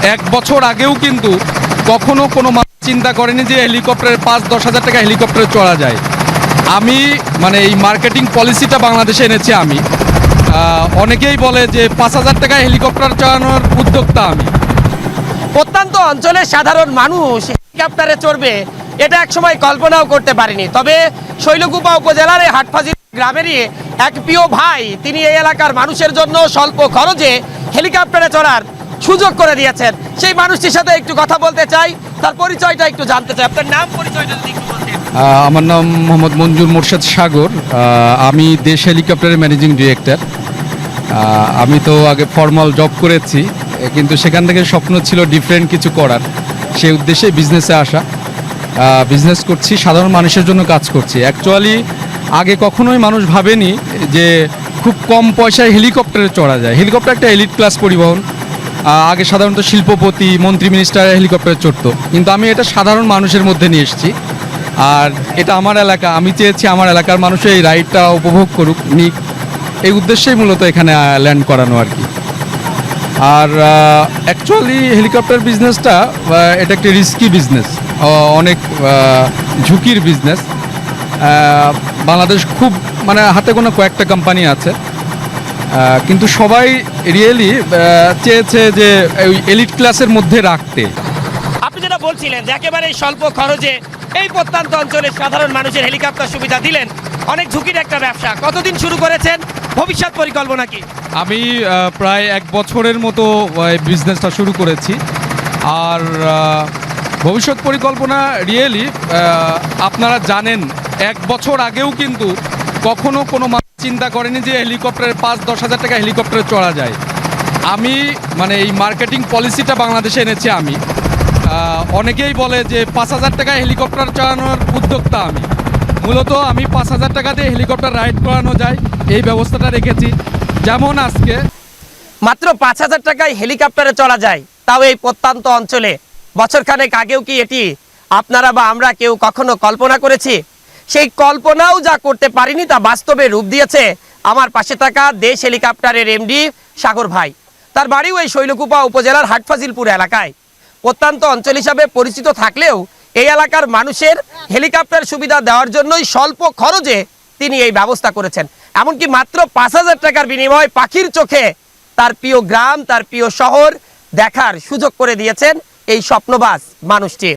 এক বছর আগেও কিন্তু কখনো কোনো মানুষ চিন্তা করেনি যে হেলিকপ্টারে 5-10 হাজার টাকা হেলিকপ্টারে চড়া যায়। আমি মানে এই মার্কেটিং পলিসিটা বাংলাদেশে এনেছি আমি। অনেকেই বলে যে 5,000 টাকায় হেলিকপ্টার চালানোর উদ্যোক্তা আমি। প্রত্যন্ত অঞ্চলের সাধারণ মানুষ হেলিকপ্টারে চড়বে এটা একসময় কল্পনাও করতে পারেনি। তবে শৈলকুপা উপজেলার এই হাটফাজিল গ্রামেরই এক প্রিয় ভাই, তিনি এই এলাকার মানুষের জন্য স্বল্প খরচে হেলিকপ্টারে চড়ার সুযোগ করে দিয়েছেন। সেই মানুষটির সাথে একটু কথা বলতে চাই, তার পরিচয়টা একটু জানতে চাই। আপনার নাম, পরিচয়টা যদি একটু বলতেন। আমার নাম মোহাম্মদ মঞ্জুর মোর্শেদ সাগর। আমি দেশ হেলিকপ্টারের ম্যানেজিং ডিরেক্টর। আমি তো আগে ফর্মাল জব করেছি, কিন্তু সেখান থেকে স্বপ্ন ছিল ডিফারেন্ট কিছু করার। সেই উদ্দেশ্যে বিজনেসে আসা। বিজনেস করছি, সাধারণ মানুষের জন্য কাজ করছি। অ্যাকচুয়ালি আগে কখনোই মানুষ ভাবেনি যে খুব কম পয়সায় হেলিকপ্টারে চড়া যায়। হেলিকপ্টার একটা এলিট ক্লাস পরিবহন। আগে সাধারণত শিল্পপতি, মন্ত্রী, মিনিস্টার হেলিকপ্টারে চড়তো, কিন্তু আমি এটা সাধারণ মানুষের মধ্যে নিয়ে এসেছি। আর এটা আমার এলাকা, আমি চেয়েছি আমার এলাকার মানুষ এই রাইডটা উপভোগ করুক, নিক। এই উদ্দেশ্যেই মূলত এখানে ল্যান্ড করানো আর কি। আর অ্যাকচুয়ালি হেলিকপ্টার বিজনেসটা এটা একটা রিস্কি বিজনেস, অনেক ঝুঁকির বিজনেস। বাংলাদেশ খুব মানে হাতে গোনা কয়েকটা কোম্পানি আছে, কিন্তু সবাই রিয়েলি চেয়েছে যে ওই এলিট ক্লাসের মধ্যে রাখতে। আপনি যেটা বলছিলেন যে একেবারে স্বল্প খরচে এই প্রত্যন্ত অঞ্চলের সাধারণ মানুষের হেলিকপ্টার সুবিধা দিলেন, অনেক ঝুঁকির একটা ব্যবসা। কতদিন শুরু করেছেন, ভবিষ্যৎ পরিকল্পনা কি? আমি প্রায় 1 বছরের মতো বিজনেসটা শুরু করেছি। আর ভবিষ্যৎ পরিকল্পনা রিয়েলি আপনারা জানেন 1 বছর আগেও কিন্তু কখনো কোনো মানুষ চিন্তা করেনি যে হেলিকপ্টারে 5-10 হাজার টাকা হেলিকপ্টারে চড়া যায়। আমি মানে এই মার্কেটিং পলিসিটা বাংলাদেশে এনেছি আমি। অনেকেই বলে যে 5,000 টাকায় হেলিকপ্টার চালানোর উদ্যোক্তা আমি। মূলত আমি 5,000 টাকা দিয়ে হেলিকপ্টার রাইড করানো যায় এই ব্যবস্থাটা রেখেছি। যেমন আজকে মাত্র 5,000 টাকায় হেলিকপ্টারে চলা যায়, তাও এই প্রত্যন্ত অঞ্চলে। বছরখানেক আগেও কি এটি আপনারা বা আমরা কেউ কখনো কল্পনা করেছি? সেই কল্পনাও যা করতে পারিনি তা বাস্তবে রূপ দিয়েছে আমার পাশে থাকা দেশ হেলিকপ্টারের এমডি সাগর ভাই। তার বাড়িও এই শৈলকুপা উপজেলার হাটফাজিলপুর এলাকায়। প্রত্যন্ত অঞ্চল হিসাবে পরিচিত থাকলেও এই এলাকার মানুষের হেলিকপ্টার সুবিধা দেওয়ার জন্যই স্বল্প খরচে তিনি এই ব্যবস্থা করেছেন। এমনকি মাত্র 5,000 টাকার বিনিময়ে পাখির চোখে তার প্রিয় গ্রাম, তার প্রিয় শহর দেখার সুযোগ করে দিয়েছেন এই স্বপ্নবাজ মানুষটি।